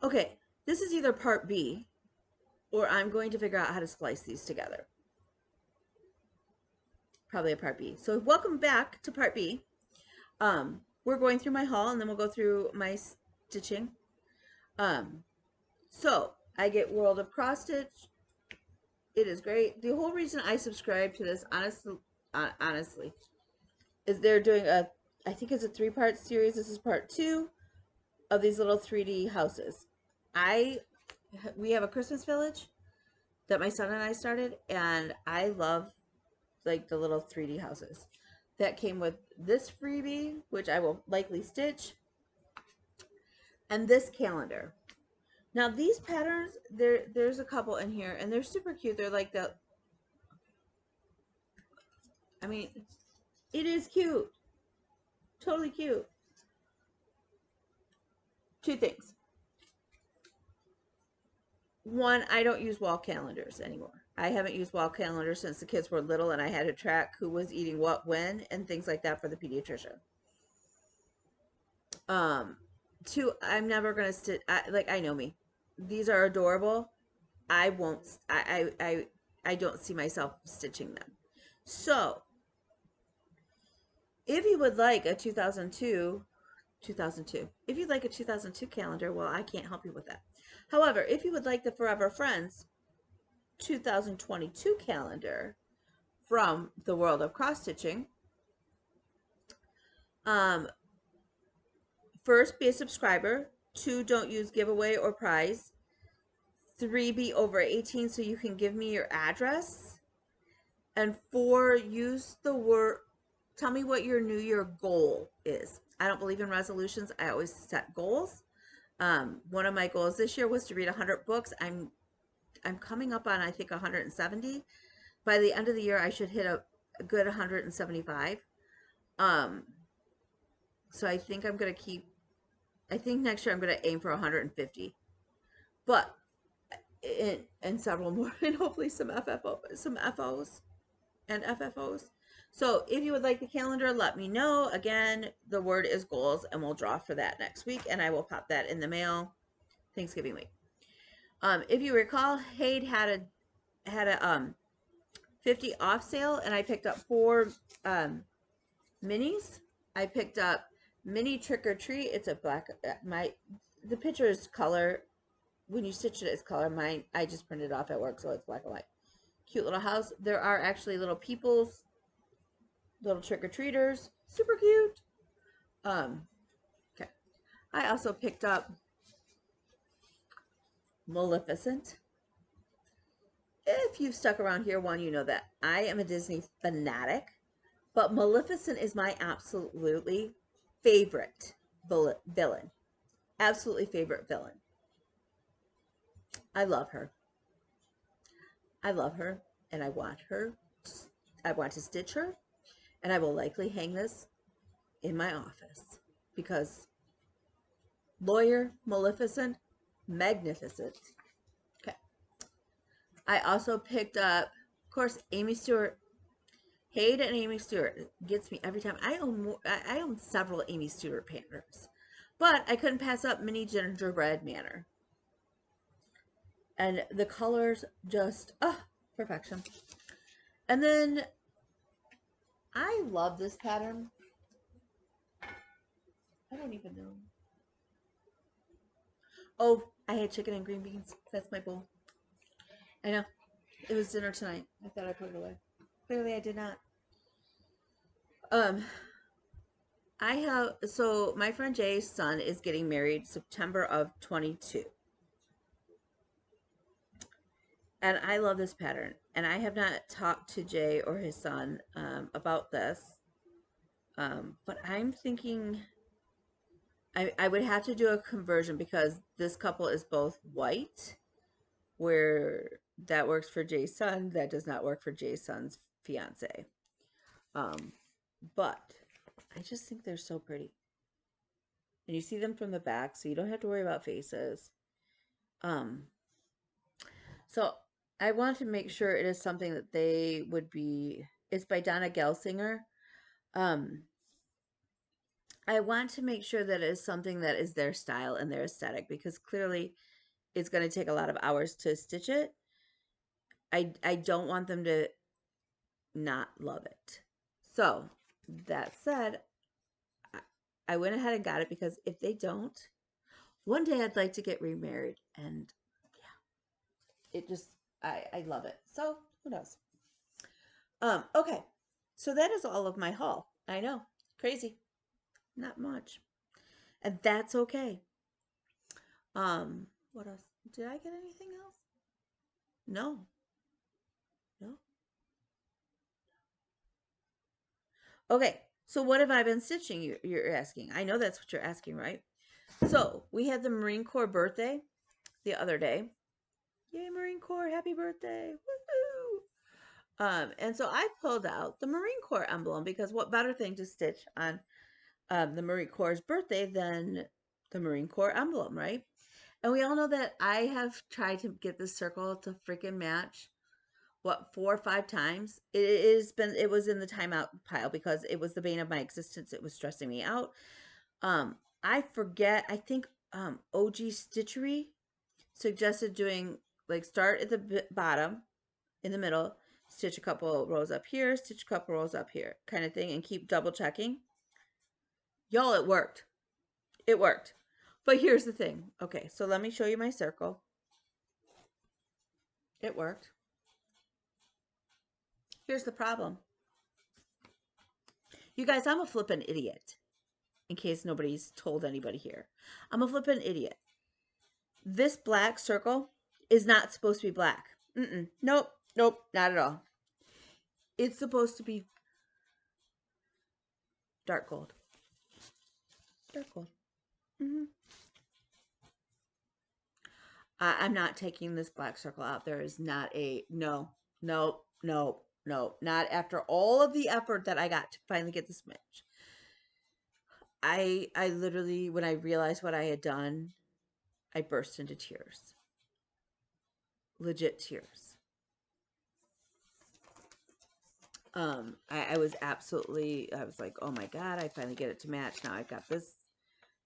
Okay, this is either part B, or I'm going to figure out how to splice these together. Probably a part B. So welcome back to part B. We're going through my haul, and then we'll go through my stitching. So I get World of Cross Stitch. It is great. The whole reason I subscribe to this, honestly, is they're doing I think it's a 3-part series. This is part 2 of these little 3D houses. We have a Christmas village that my son and I started, and I love like the little 3D houses. That came with this freebie, which I will likely stitch, and this calendar. Now these patterns, there's a couple in here, and they're super cute. They're like I mean, it is cute. Totally cute. 2 things. One, I don't use wall calendars anymore. I haven't used wall calendars since the kids were little and I had to track who was eating what when and things like that for the pediatrician. 2, I'm never gonna stitch. I know me. These are adorable. I won't. I don't see myself stitching them. So, if you would like a 2002, if you'd like a 2002 calendar, well, I can't help you with that. However, if you would like the Forever Friends 2022 calendar from the World of Cross Stitching, first, be a subscriber. 2, don't use giveaway or prize. 3, be over 18 so you can give me your address. And 4, use the word, tell me what your New Year goal is. I don't believe in resolutions. I always set goals. One of my goals this year was to read 100 books. I'm coming up on, I think, 170. By the end of the year, I should hit a good 175. So I think I'm going to keep, I think next year I'm going to aim for 150. But, and several more, and hopefully some FOs and FFOs. So if you would like the calendar, let me know. Again, the word is goals, and we'll draw for that next week, and I will pop that in the mail Thanksgiving week. If you recall, Hade had a 50 off sale, and I picked up 4 minis. I picked up mini Trick or Treat. It's a black. The picture is color. When you stitch it, it's color. Mine, I just printed it off at work, so it's black and white. Cute little house. There are actually little peoples, little trick-or-treaters. Super cute. Okay. I also picked up Maleficent. If you've stuck around here, one, you know that I am a Disney fanatic, but Maleficent is my absolutely favorite villain. Absolutely favorite villain. I love her. I love her, and I want her. I want to stitch her, and I will likely hang this in my office because lawyer, Maleficent, magnificent. Okay. I also picked up, of course, Amy Stewart. Hade and Amy Stewart gets me every time. I own several Amy Stewart patterns, but I couldn't pass up Mini Gingerbread Manor. And the colors just, perfection. And then I love this pattern. I don't even know. Oh, I had chicken and green beans. That's my bowl. I know. It was dinner tonight. I thought I put it away. Clearly I did not. So my friend Jay's son is getting married September of 22. And I love this pattern. And I have not talked to Jay or his son about this. But I'm thinking I would have to do a conversion because this couple is both white, where that works for Jay's son. That does not work for Jay's son's fiance. But I just think they're so pretty. And you see them from the back, so you don't have to worry about faces. So I want to make sure it is something that they would be. It's by Donna Gelsinger. I want to make sure that it is something that is their style and their aesthetic, because clearly it's going to take a lot of hours to stitch it. I don't want them to not love it. So that said, I went ahead and got it, because if they don't, one day I'd like to get remarried, and yeah, it just I love it. So who knows? Okay. So that is all of my haul. I know. Crazy. Not much. And that's okay. What else? Did I get anything else? No. No. Okay. So what have I been stitching? You're asking. I know that's what you're asking, right? So we had the Marine Corps birthday the other day. Yay, Marine Corps! Happy birthday! Woohoo! And so I pulled out the Marine Corps emblem, because what better thing to stitch on the Marine Corps' birthday than the Marine Corps emblem, right? And we all know that I have tried to get this circle to freaking match, what, 4 or 5 times. It was in the timeout pile, because it was the bane of my existence. It was stressing me out. I forget, I think OG Stitchery suggested doing, like, start at the bottom, in the middle, stitch a couple rows up here, stitch a couple rows up here, kind of thing, and keep double checking. Y'all, it worked. It worked. But here's the thing. Okay, so let me show you my circle. It worked. Here's the problem. You guys, I'm a flippin' idiot. In case nobody's told anybody here. I'm a flippin' idiot. This black circle is not supposed to be black. Nope, nope, not at all. It's supposed to be dark gold. Dark gold. I'm not taking this black circle out. There is not a, no, no, no, no. Not after all of the effort that I got to finally get this match. I literally, when I realized what I had done, I burst into tears. Legit tears. I was absolutely, I was like, oh my God, I finally get it to match. Now I've got this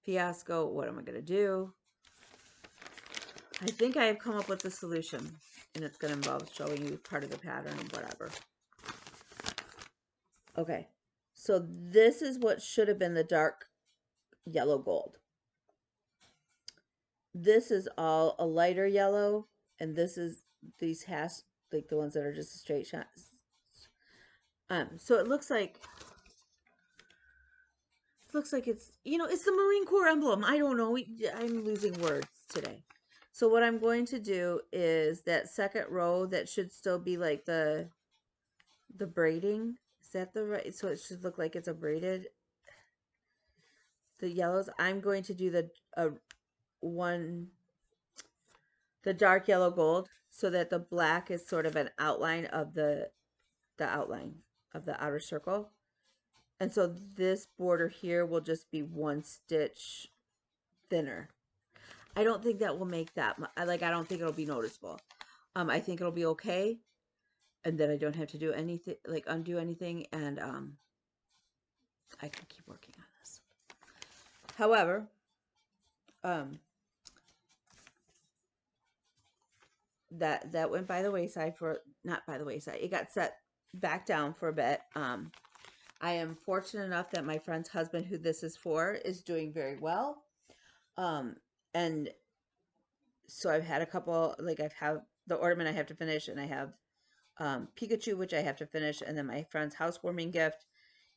fiasco. What am I going to do? I think I have come up with a solution, and it's going to involve showing you part of the pattern and whatever. Okay, so this is what should have been the dark yellow gold. This is all a lighter yellow, and this is these hash, like the ones that are just a straight shot. So it looks like it's, it's the Marine Corps emblem. I don't know. I'm losing words today. So what I'm going to do is that second row that should still be like the braiding. Is that the right? So it should look like it's a braided. The yellows. I'm going to do the dark yellow gold, so that the black is sort of an outline of the outline of the outer circle. And so this border here will just be one stitch thinner. I don't think that will make that much, I don't think it'll be noticeable. I think it'll be okay. And then I don't have to do anything, like undo anything, and I can keep working on this. However, that went by the wayside for, not by the wayside, it got set back down for a bit. I am fortunate enough that my friend's husband, who this is for, is doing very well. And so I've had a couple, like I've had the ornament I have to finish, and I have Pikachu, which I have to finish, and then my friend's housewarming gift.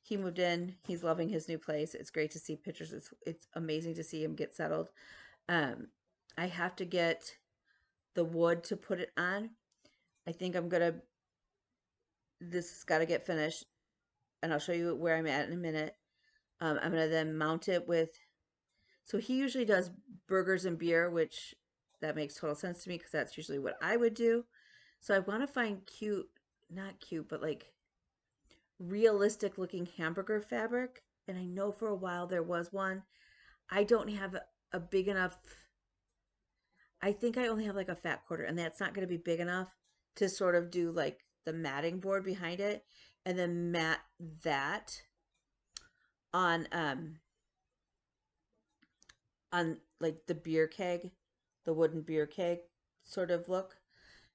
He moved in. He's loving his new place. It's great to see pictures. It's amazing to see him get settled. I have to get the wood to put it on. I think this has got to get finished, and I'll show you where I'm at in a minute. I'm going to then mount it with, so he usually does burgers and beer, which that makes total sense to me, because that's usually what I would do. So I want to find cute, not cute, but like realistic looking hamburger fabric. And I know for a while there was one. I don't have a big enough, I think I only have like a fat quarter, and that's not going to be big enough to sort of do like the matting board behind it, and then mat that on on like the beer keg, the wooden beer keg sort of look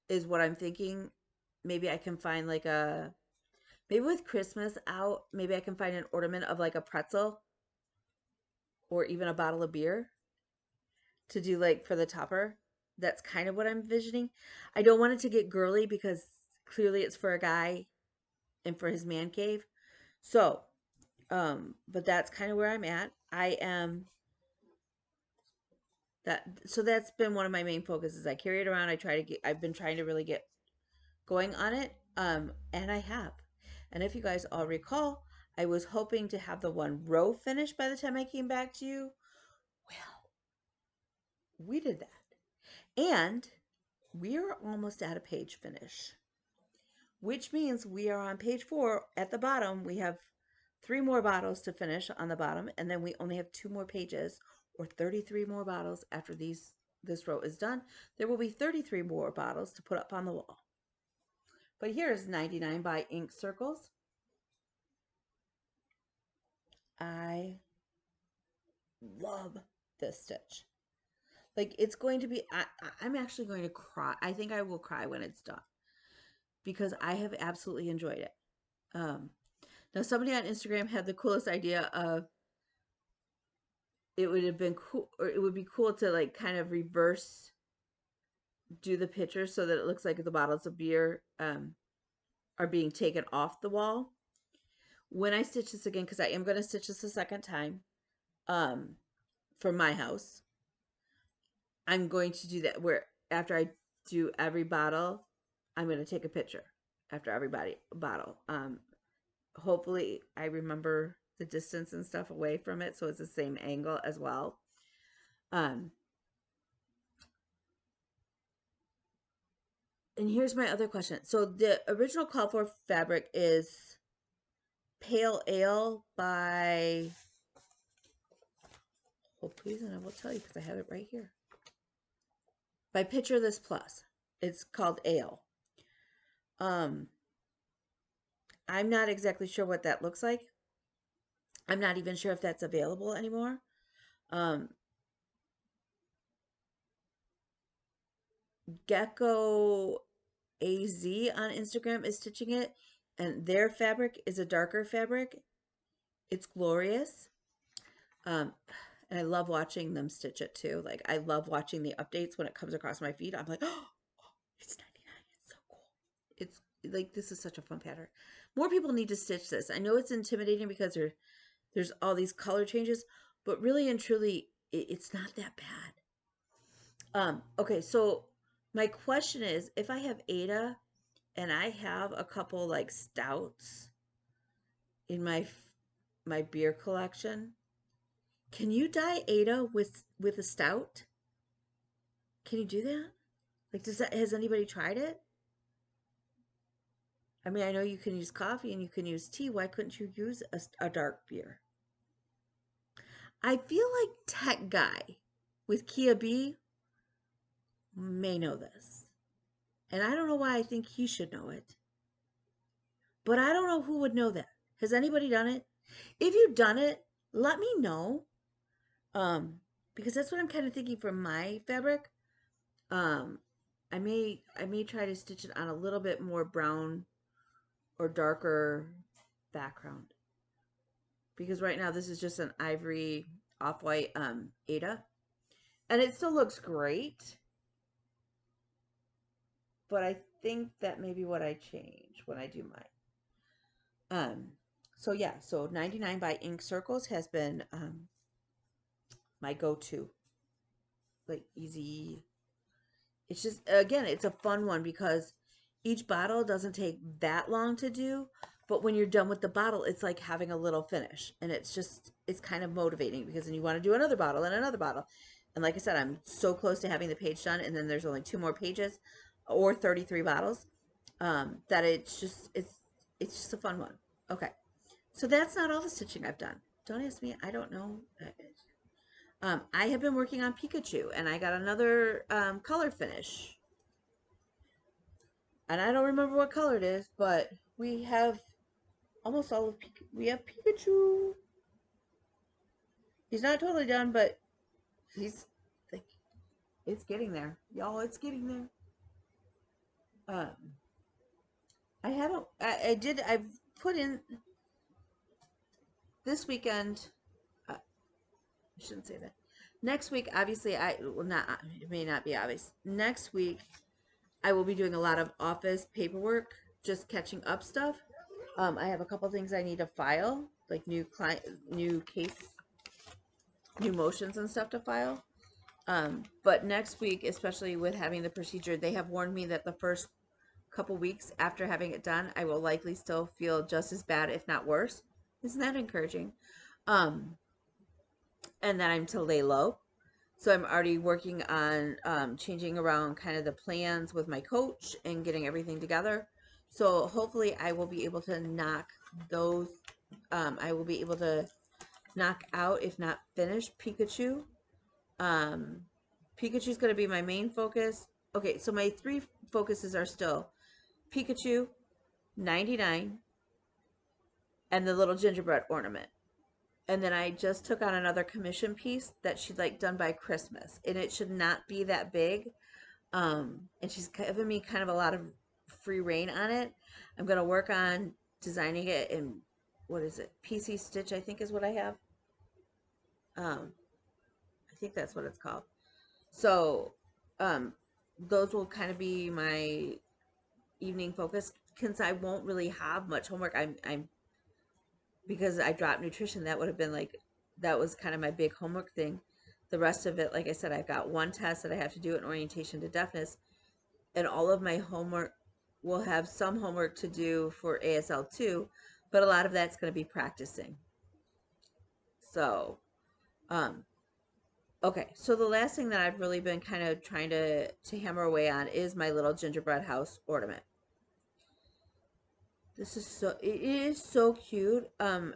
is what I'm thinking. Maybe I can find like a, maybe with Christmas out, maybe I can find an ornament of like a pretzel or even a bottle of beer to do like for the topper. That's kind of what I'm envisioning. I don't want it to get girly because clearly it's for a guy and for his man cave. So, but that's kind of where I'm at. I am that, so that's been one of my main focuses. I carry it around. I've been trying to really get going on it. And I have. And if you guys all recall, I was hoping to have the one row finished by the time I came back to you. Well, we did that. And we are almost at a page finish, which means we are on page 4 at the bottom. We have 3 more bottles to finish on the bottom, and then we only have 2 more pages or 33 more bottles after this row is done. There will be 33 more bottles to put up on the wall. But here's 99 by Ink Circles. I love this stitch. Like, it's going to be, I'm actually going to cry. I think I will cry when it's done because I have absolutely enjoyed it. Now, somebody on Instagram had the coolest idea of, it would have been cool, or it would be cool to like kind of reverse do the picture so that it looks like the bottles of beer are being taken off the wall. When I stitch this again, because I am going to stitch this a second time for my house, I'm going to do that where after I do every bottle, I'm going to take a picture after every bottle. Hopefully I remember the distance and stuff away from it so it's the same angle as well. And here's my other question. So the original call for fabric is Pale Ale by, oh please, and I will tell you because I have it right here. By Picture This Plus. It's called Ale. I'm not exactly sure what that looks like. I'm not even sure if that's available anymore. Gecko AZ on Instagram is stitching it, and their fabric is a darker fabric. It's glorious. And I love watching them stitch it too. Like, I love watching the updates when it comes across my feed. I'm like, oh, it's 99. It's so cool. It's like, this is such a fun pattern. More people need to stitch this. I know it's intimidating because there's all these color changes, but really and truly, it's not that bad. Okay, so my question is, if I have Ada and I have a couple like stouts in my beer collection, can you dye Ada with a stout? Can you do that? Like, has anybody tried it? I mean, I know you can use coffee and you can use tea. Why couldn't you use a dark beer? I feel like Tech Guy with Kia B may know this. And I don't know why I think he should know it. But I don't know who would know that. Has anybody done it? If you've done it, let me know. Because that's what I'm kind of thinking for my fabric. I may try to stitch it on a little bit more brown or darker background. Because right now this is just an ivory off-white Ada. And it still looks great. But I think that may be what I change when I do mine. So yeah, so 99 by Ink Circles has been my go-to. Like, easy. It's just, again, it's a fun one because each bottle doesn't take that long to do, but when you're done with the bottle, it's like having a little finish, and it's kind of motivating because then you want to do another bottle and another bottle. And like I said, I'm so close to having the page done, and then there's only 2 more pages or 33 bottles, that it's just a fun one. Okay, so that's not all the stitching I've done. Don't ask me, I don't know. I have been working on Pikachu, and I got another color finish. And I don't remember what color it is, but we have almost all of we have Pikachu. He's not totally done, but He's like, it's getting there, y'all. It's getting there. Um, I haven't. I did. I've put in this weekend. I shouldn't say that. Next week, obviously, I will not. It may not be obvious. Next week, I will be doing a lot of office paperwork, just catching up stuff. I have a couple things I need to file, like new client, new case, new motions and stuff to file. But next week, especially with having the procedure, they have warned me that the first couple weeks after having it done, I will likely still feel just as bad, if not worse. Isn't that encouraging? Um, and then I'm to lay low. So I'm already working on changing around kind of the plans with my coach and getting everything together. So hopefully I will be able to knock those, I will be able to knock out, if not finish, Pikachu. Um, Pikachu's going to be my main focus. Okay, so my three focuses are still Pikachu, 99, and the little gingerbread ornament. And then I just took on another commission piece that she'd like done by Christmas. And it should not be that big. And she's given me kind of a lot of free reign on it. I'm going to work on designing it in, what is it? PC Stitch, I think is what I have. I think that's what it's called. So, those will kind of be my evening focus, since I won't really have much homework. I'm because I dropped nutrition, that would have been like, that was kind of my big homework thing. The rest of it, like I said, I've got one test that I have to do in orientation to deafness, and all of my homework will have some homework to do for ASL 2, but a lot of that's going to be practicing. So, okay, so the last thing that I've really been kind of trying to hammer away on is my little gingerbread house ornament. This is so, it is so cute. And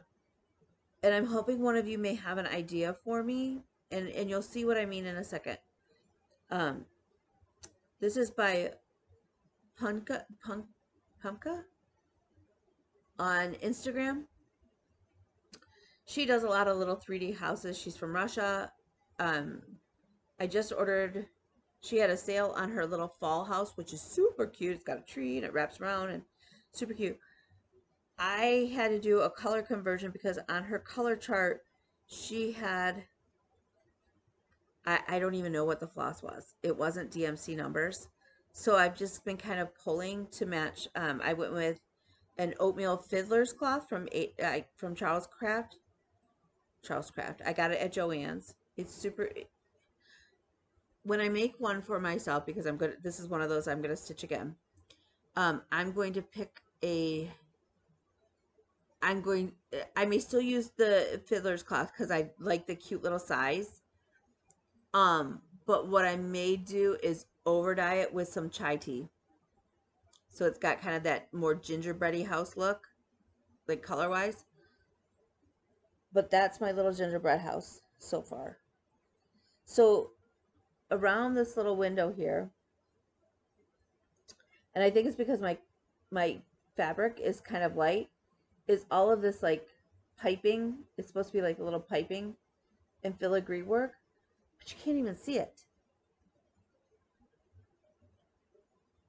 I'm hoping one of you may have an idea for me, and you'll see what I mean in a second. Um, this is by Pumpka on Instagram. She does a lot of little 3D houses. She's from Russia. I just ordered, she had a sale on her little fall house, which is super cute. It's got a tree and it wraps around and super cute. I had to do a color conversion because on her color chart, she had, I don't even know what the floss was. It wasn't DMC numbers. So I've just been kind of pulling to match. I went with an oatmeal fiddler's cloth from Charles Craft. Charles Craft. I got it at Joann's. It's super. When I make one for myself, because I'm good, this is one of those I'm going to stitch again. I'm going to pick a. I may still use the fiddler's cloth because I like the cute little size. But what I may do is over dye it with some chai tea. So it's got kind of that more gingerbready house look, like color wise. But that's my little gingerbread house so far. So around this little window here, and I think it's because my fabric is kind of light, is all of this like piping. It's supposed to be like a little piping and filigree work, but you can't even see it.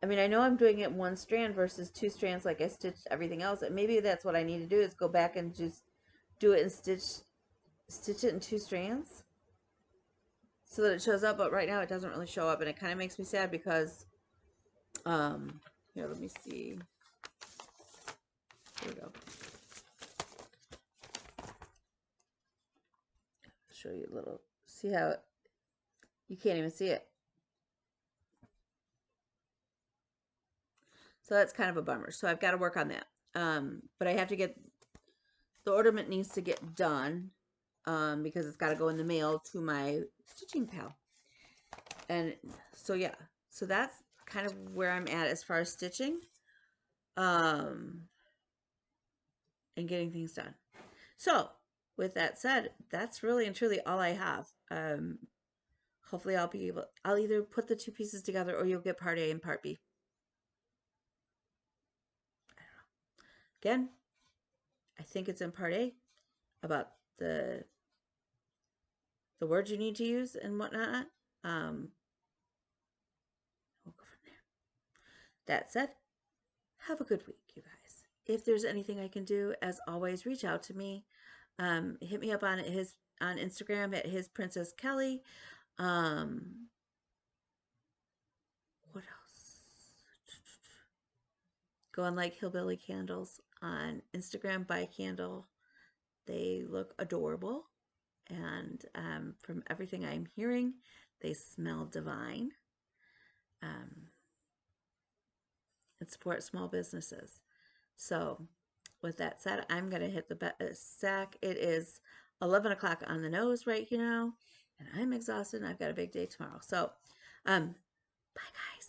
I mean, I know I'm doing it one strand versus two strands like I stitched everything else. And maybe that's what I need to do, is go back and just do it and stitch it in two strands so that it shows up. But right now it doesn't really show up, and it kind of makes me sad because, here, let me see. Here we go. I'll show you a little, see how you can't even see it. So that's kind of a bummer. So I've got to work on that. But I have to get, the ornament needs to get done, because it's got to go in the mail to my stitching pal. And so, yeah. So that's kind of where I'm at as far as stitching, and getting things done. So with that said, that's really and truly all I have. Hopefully I'll either put the two pieces together, or you'll get part A and part B. Again, I think it's in part A about the the words you need to use and whatnot. We'll go from there. That said, have a good week, you guys. If there's anything I can do, as always, reach out to me. Hit me up on Instagram at his Princess Kelly. What else? Go on like Hillbilly Candles on Instagram. Buy a candle. They look adorable. And from everything I'm hearing, they smell divine. And support small businesses. So with that said, I'm going to hit the sack. It is 11 o'clock on the nose right now, and I'm exhausted, and I've got a big day tomorrow. So, bye, guys.